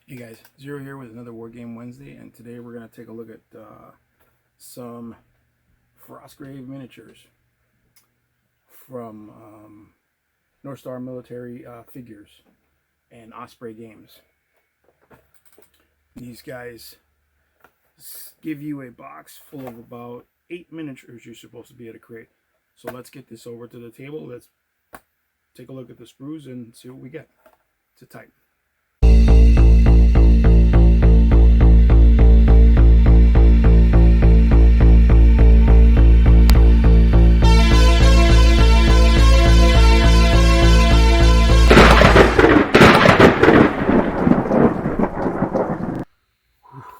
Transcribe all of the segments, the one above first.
Hey guys, Zero here with another War Game Wednesday, and today we're going to take a look at some Frostgrave miniatures from North Star Military Figures and Osprey Games. These guys give you a box full of about 8 miniatures you're supposed to be able to create. So let's get this over to the table. Let's take a look at the sprues and see what we get. Sit tight.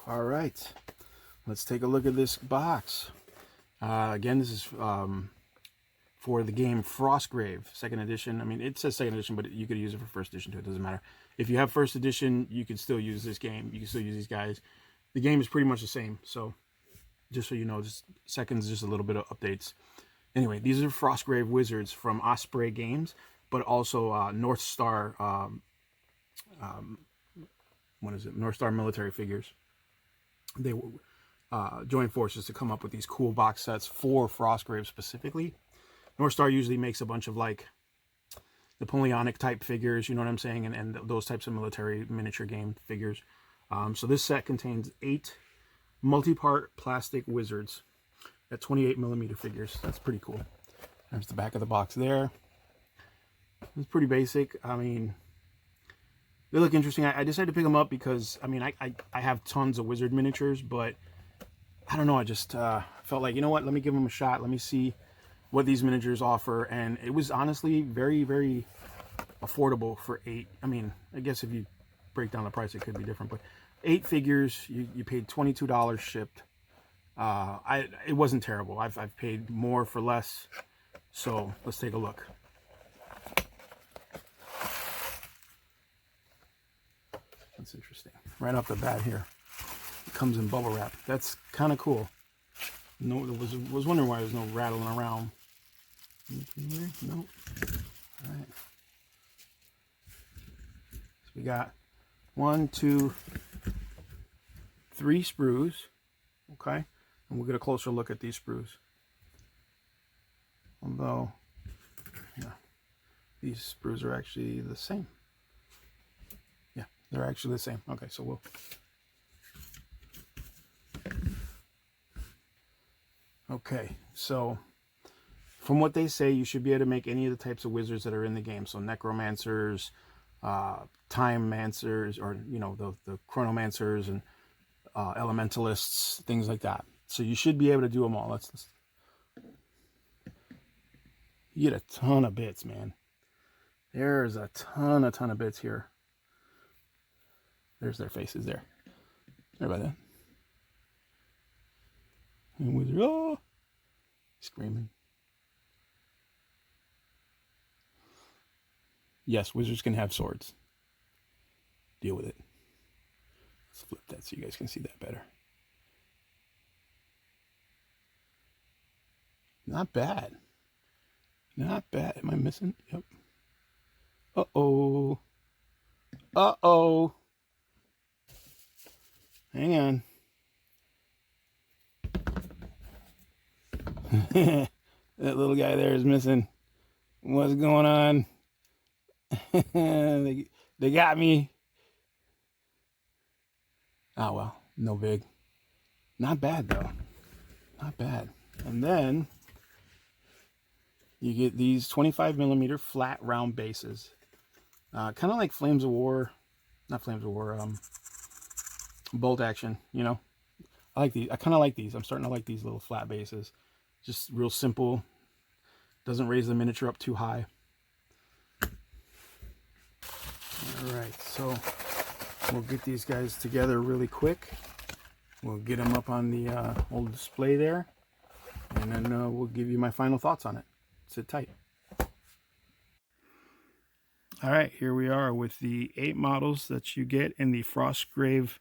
All right, let's take a look at this box. Again, this is for the game Frostgrave, 2nd edition. I mean, it says 2nd edition, but you could use it for 1st edition too. It doesn't matter. If you have 1st edition, you can still use this game. You can still use these guys. The game is pretty much the same. So, just so you know, just 2nd is just a little bit of updates. Anyway, these are Frostgrave Wizards from Osprey Games, but also North Star. What is it? North Star Military Figures. They joined forces to come up with these cool box sets for Frostgrave specifically. North Star usually makes a bunch of like Napoleonic type figures, you know what I'm saying, and those types of military miniature game figures. So this set contains 8 multi-part plastic wizards at 28mm figures. That's pretty cool. There's the back of the box there. It's pretty basic. I mean, they look interesting. I decided to pick them up because, I mean, I have tons of wizard miniatures, but I don't know. I just felt like, you know what, let me give them a shot. Let me see what these miniatures offer. And it was honestly very, very affordable for 8. I mean, I guess if you break down the price, it could be different, but 8 figures, you paid $22 shipped. It wasn't terrible. I've paid more for less. So let's take a look. That's interesting. Right off the bat here, it comes in bubble wrap. That's kind of cool. No, was wondering why there's no rattling around. No. All right. So we got 1, 2, 3 sprues. Okay, and we'll get a closer look at these sprues. Although, yeah, these sprues are actually the same. They're actually the same. Okay, so we'll... Okay, so from what they say, you should be able to make any of the types of wizards that are in the game. So necromancers, time mancers, or, you know, the chronomancers and elementalists, things like that. So you should be able to do them all. Let's you get a ton of bits, man. There's a ton of bits here. There's their faces there. Sorry about that. And wizard, oh, screaming. Yes, wizards can have swords. Deal with it. Let's flip that so you guys can see that better. Not bad. Not bad. Am I missing? Yep. Uh-oh. Uh-oh. Hang on. That little guy there is missing. What's going on? They got me. Oh, well. No big. Not bad, though. Not bad. And then you get these 25mm flat round bases. Kind of like Flames of War. Not Flames of War. Bolt action, you know. I like these. I kind of like these. I'm starting to like these little flat bases. Just real simple. Doesn't raise the miniature up too high. All right, so we'll get these guys together really quick. We'll get them up on the old display there, and then we'll give you my final thoughts on it. Sit tight. All right, here we are with the 8 models that you get in the Frostgrave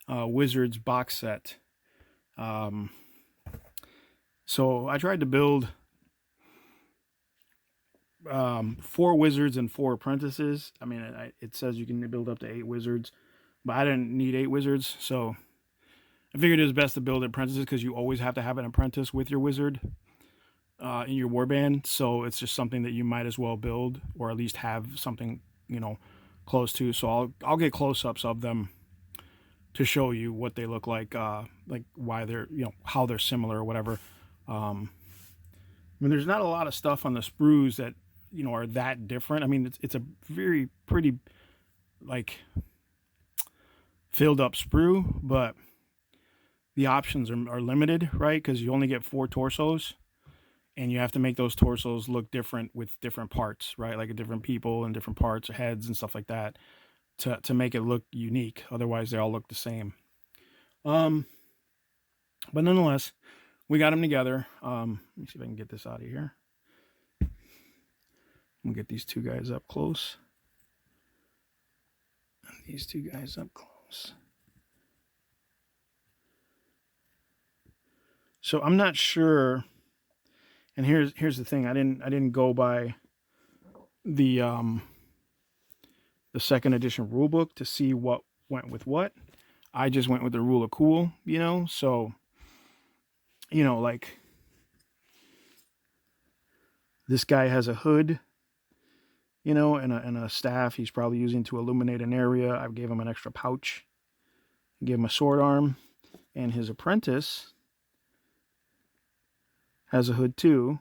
Wizards box set. So I tried to build 4 wizards and 4 apprentices. I mean, it says you can build up to 8 wizards. but I didn't need 8 wizards, so I figured it was best to build apprentices because you always have to have an apprentice with your wizard in your warband. So it's just something that you might as well build, or at least have something, you know, close to. So I'll get close-ups of them to show you what they look like why they're, you know, how they're similar or whatever. I mean, there's not a lot of stuff on the sprues that, you know, are that different. I mean, it's a very pretty, like, filled up sprue, but the options are limited, right? Because you only get 4 torsos, and you have to make those torsos look different with different parts, right? Like different people and different parts, heads and stuff like that, to make it look unique. Otherwise, they all look the same. But nonetheless, we got them together. Let me see if I can get this out of here. We'll get these 2 guys up close. And these 2 guys up close. So I'm not sure. And here's the thing. I didn't go by the 2nd edition rulebook to see what went with what. I just went with the rule of cool, you know. So, you know, like, this guy has a hood, you know, and a staff he's probably using to illuminate an area. I gave him an extra pouch. Gave him a sword arm, and his apprentice has a hood too.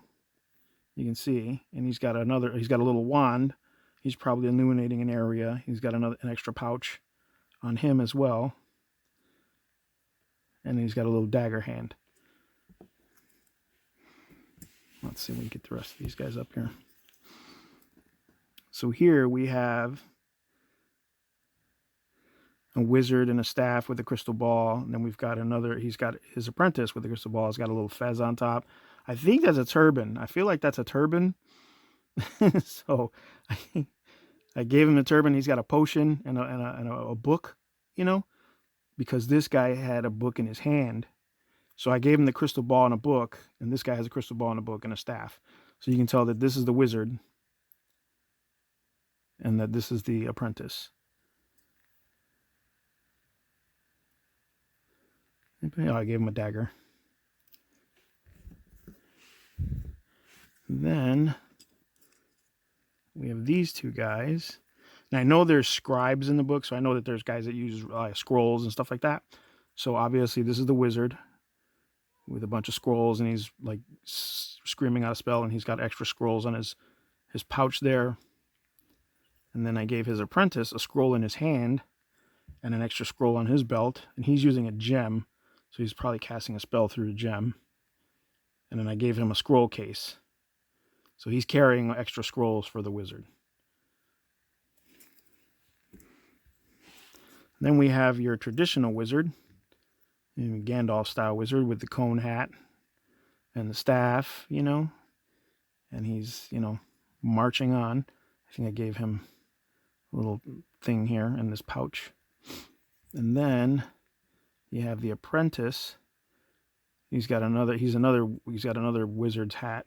You can see, and he's got a little wand. He's probably illuminating an area. He's got an extra pouch on him as well. And he's got a little dagger hand. Let's see if we can get the rest of these guys up here. So here we have a wizard and a staff with a crystal ball. And then we've got he's got his apprentice with a crystal ball. He's got a little fez on top. I think that's a turban. I feel like that's a turban. So I gave him the turban. He's got a potion and a book, you know, because this guy had a book in his hand. So I gave him the crystal ball and a book, and this guy has a crystal ball and a book and a staff. So you can tell that this is the wizard and that this is the apprentice. Oh, I gave him a dagger. Then we have these 2 guys. And I know there's scribes in the book, so I know that there's guys that use scrolls and stuff like that. So obviously this is the wizard with a bunch of scrolls, and he's like screaming out a spell, and he's got extra scrolls on his pouch there. And then I gave his apprentice a scroll in his hand and an extra scroll on his belt, and he's using a gem, so he's probably casting a spell through the gem. And then I gave him a scroll case. So he's carrying extra scrolls for the wizard. Then we have your traditional wizard, Gandalf style wizard with the cone hat and the staff, you know. And he's, you know, marching on. I think I gave him a little thing here in this pouch. And then you have the apprentice. He's got another wizard's hat.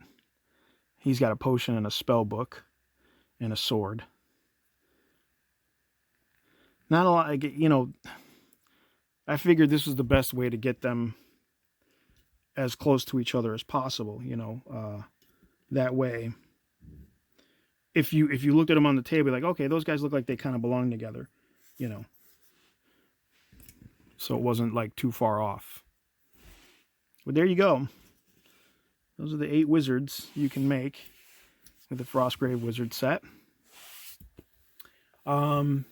He's got a potion and a spell book and a sword. Not a lot, you know, I figured this was the best way to get them as close to each other as possible, you know, that way. If you looked at them on the table, like, okay, those guys look like they kind of belong together, you know. So it wasn't like too far off. But there you go. Those are the 8 wizards you can make with the Frostgrave Wizard set. They're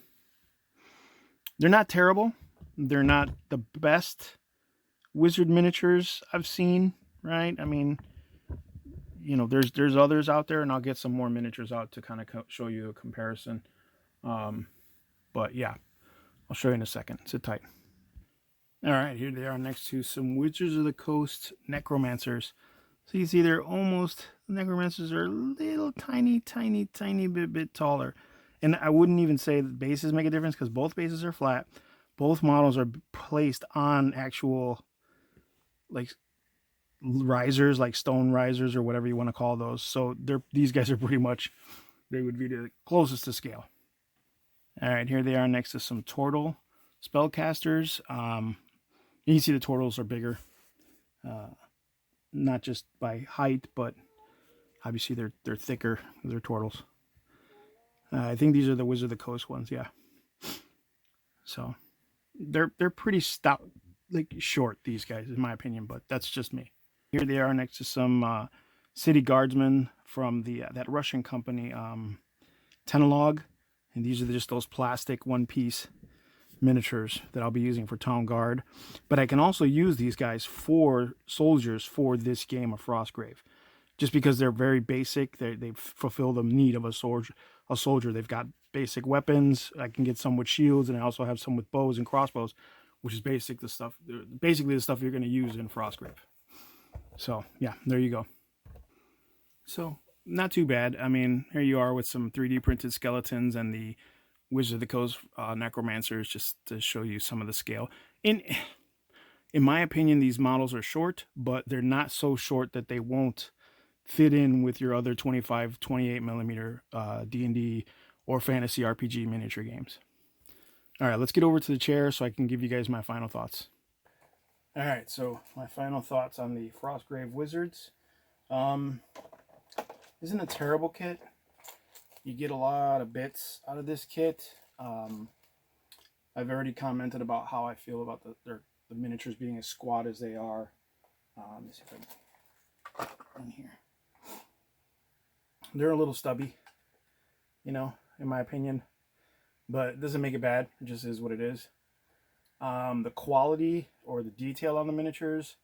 not terrible. They're not the best wizard miniatures I've seen, right? I mean, you know, there's others out there, and I'll get some more miniatures out to kind of show you a comparison. But yeah, I'll show you in a second. Sit tight. All right, here they are next to some Wizards of the Coast Necromancers. So you see they're almost, the Necromancers are a little tiny bit taller. And I wouldn't even say the bases make a difference because both bases are flat. Both models are placed on actual, like, risers, like stone risers or whatever you want to call those. So these guys are pretty much, they would be the closest to scale. All right, here they are next to some turtle spellcasters. You can see the turtles are bigger, not just by height, but obviously they're thicker. They're turtles. I think these are the Wizard of the Coast ones, yeah. So they're pretty stout, like short, these guys, in my opinion, but that's just me. Here they are next to some city guardsmen from that Russian company, Tenalog, and these are just those plastic one-piece miniatures that I'll be using for Town Guard. But I can also use these guys for soldiers for this game of Frostgrave, just because they're very basic. They fulfill the need of a soldier. They've got basic weapons. I can get some with shields, and I also have some with bows and crossbows, which is basically the stuff you're going to use in Frostgrave. So yeah, there you go. So not too bad. I mean, here you are with some 3D printed skeletons and the Wizard of the Coast necromancers, just to show you some of the scale. In my opinion, these models are short, but they're not so short that they won't fit in with your other 25, 28 millimeter D&D or fantasy RPG miniature games. All right, let's get over to the chair so I can give you guys my final thoughts. All right, so my final thoughts on the Frostgrave Wizards. Isn't a terrible kit. You get a lot of bits out of this kit. I've already commented about how I feel about the miniatures being as squat as they are. Let me see if I can get in here. They're a little stubby, you know, in my opinion, but it doesn't make it bad. It just is what it is. The quality or the detail on the miniatures,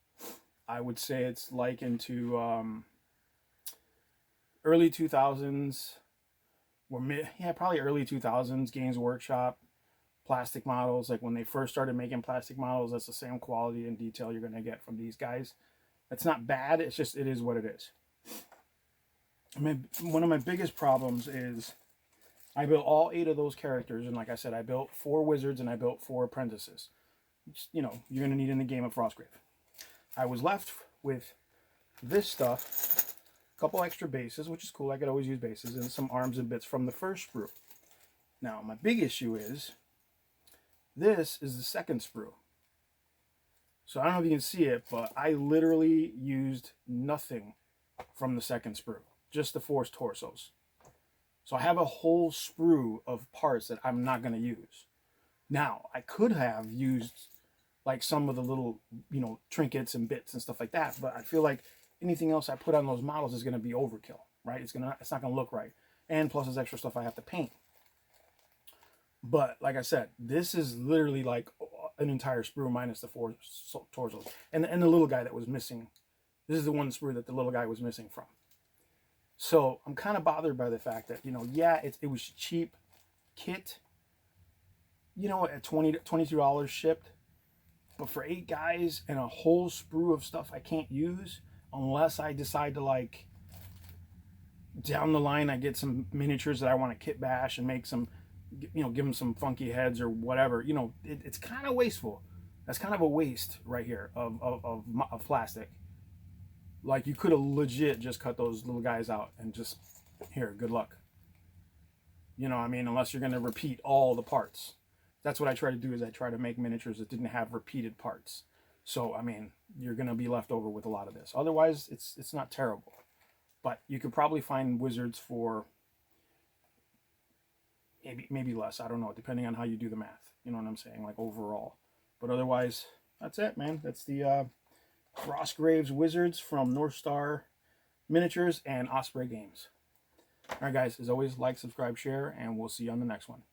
I would say it's likened to early 2000s, or probably early 2000s Games Workshop plastic models. Like when they first started making plastic models, that's the same quality and detail you're going to get from these guys. That's not bad. It's just, it is what it is. One of my biggest problems is I built all 8 of those characters, and like I said, I built 4 wizards and I built 4 apprentices, which, you know, you're going to need in the game of Frostgrave. I was left with this stuff, a couple extra bases, which is cool. I could always use bases, and some arms and bits from the first sprue. Now, my big issue is this is the second sprue. So I don't know if you can see it, but I literally used nothing from the second sprue, just the 4 torsos. So I have a whole sprue of parts that I'm not going to use. Now, I could have used like some of the little, you know, trinkets and bits and stuff like that, but I feel like anything else I put on those models is going to be overkill, right? It's not going to look right. And plus there's extra stuff I have to paint. But like I said, this is literally like an entire sprue minus the 4 torsos. And the little guy that was missing. This is the one sprue that the little guy was missing from. So I'm kind of bothered by the fact that, you know, yeah, it was cheap kit, you know, at $22 shipped. But for 8 guys and a whole sprue of stuff I can't use unless I decide to, like, down the line I get some miniatures that I want to kit bash and make some, you know, give them some funky heads or whatever. You know, it's kind of wasteful. That's kind of a waste right here of plastic. Like, you could have legit just cut those little guys out and just, here, good luck. You know what I mean? Unless you're going to repeat all the parts. That's what I try to do, is I try to make miniatures that didn't have repeated parts. So, I mean, you're going to be left over with a lot of this. Otherwise, it's not terrible. But you could probably find wizards for maybe less. I don't know, depending on how you do the math. You know what I'm saying? Like, overall. But otherwise, that's it, man. That's the Frostgrave Wizards from North Star Miniatures and Osprey Games. All right, guys. As always, like, subscribe, share, and we'll see you on the next one.